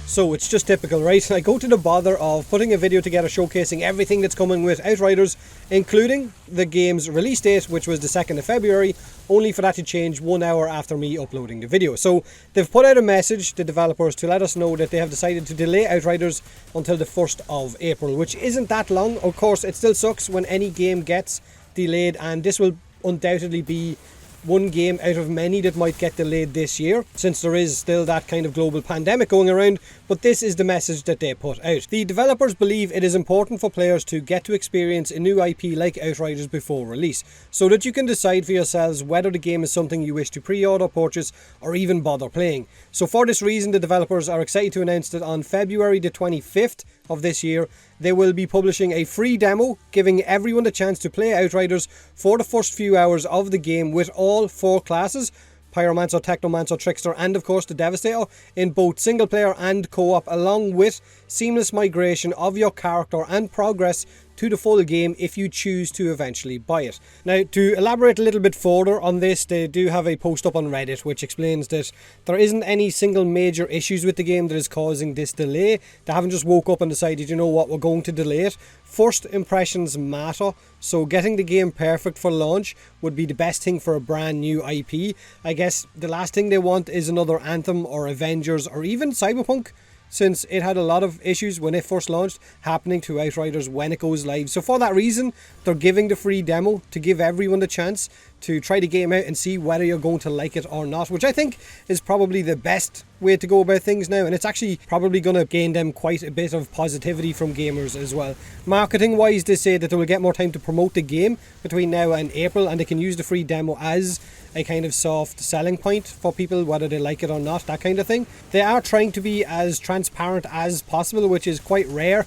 So it's just typical, right? I go to the bother of putting a video together showcasing everything that's coming with Outriders, including the game's release date, which was the 2nd of February, only for that to change 1 hour after me uploading the video. So they've put out a message to developers to let us know that they have decided to delay Outriders until the 1st of April, which isn't that long. Of course, it still sucks when any game gets delayed, and this will undoubtedly be one game out of many that might get delayed this year, since there is still that kind of global pandemic going around, but this is the message that they put out. The developers believe it is important for players to get to experience a new IP like Outriders before release, so that you can decide for yourselves whether the game is something you wish to pre-order, purchase, or even bother playing. So for this reason, the developers are excited to announce that on February the 25th of this year, they will be publishing a free demo, giving everyone the chance to play Outriders for the first few hours of the game with all 4 classes, Pyromancer, Technomancer, Trickster, and of course the Devastator, in both single player and co-op, along with seamless migration of your character and progress to the full game if you choose to eventually buy it. Now, to elaborate a little bit further on this, they do have a post up on Reddit which explains that there isn't any single major issues with the game that is causing this delay. They haven't just woke up and decided, you know what, we're going to delay it. First impressions matter, so getting the game perfect for launch would be the best thing for a brand new IP. I guess the last thing they want is another Anthem or Avengers or even Cyberpunk, since it had a lot of issues when it first launched happening to Outriders when it goes live. So for that reason, they're giving the free demo to give everyone the chance to try the game out and see whether you're going to like it or not, which I think is probably the best way to go about things now, and it's actually probably going to gain them quite a bit of positivity from gamers as well. Marketing wise, they say that they will get more time to promote the game between now and April, and they can use the free demo as a kind of soft selling point for people, whether they like it or not, that kind of thing. They are trying to be as transparent as possible, which is quite rare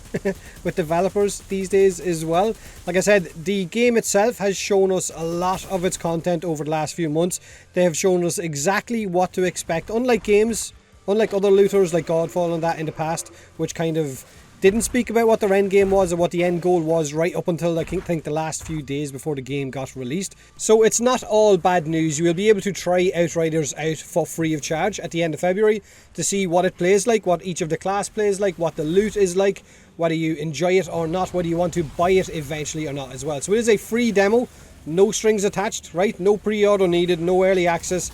with developers these days as well. Like I said, the game itself has shown us a lot of its content over the last few months. They have shown us exactly what to expect, unlike other looters like Godfall and that in the past, which kind of didn't speak about what their end game was or what the end goal was right up until I think the last few days before the game got released. So it's not all bad news. You will be able to try Outriders out for free of charge at the end of February to see what it plays like, what each of the class plays like, what the loot is like, whether you enjoy it or not, whether you want to buy it eventually or not as well. So it is a free demo, no strings attached, right? No pre-order needed, no early access.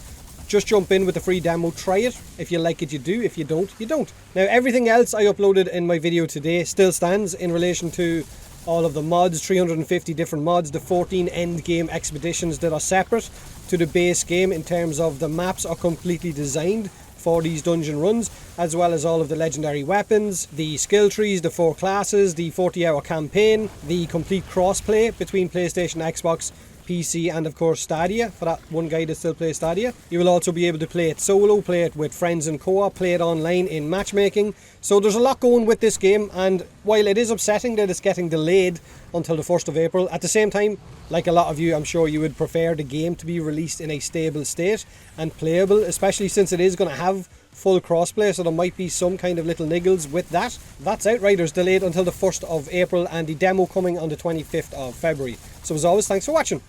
Just jump in with the free demo, try it. If you like it, you do. If you don't, you don't. Now, everything else I uploaded in my video today still stands in relation to all of the mods, 350 different mods, the 14 end game expeditions that are separate to the base game in terms of the maps are completely designed for these dungeon runs, as well as all of the legendary weapons, the skill trees, the 4 classes, the 40-hour campaign, the complete crossplay between PlayStation, Xbox, PC, and of course Stadia, for that one guy that still plays Stadia. You will also be able to play it solo, play it with friends in co-op, play it online in matchmaking. So there's a lot going with this game, and while it is upsetting that it's getting delayed until the 1st of April, at the same time, like a lot of you, I'm sure you would prefer the game to be released in a stable state and playable, especially since it is going to have full crossplay, so there might be some kind of little niggles with that. That's Outriders delayed until the 1st of April and the demo coming on the 25th of February. So as always, thanks for watching.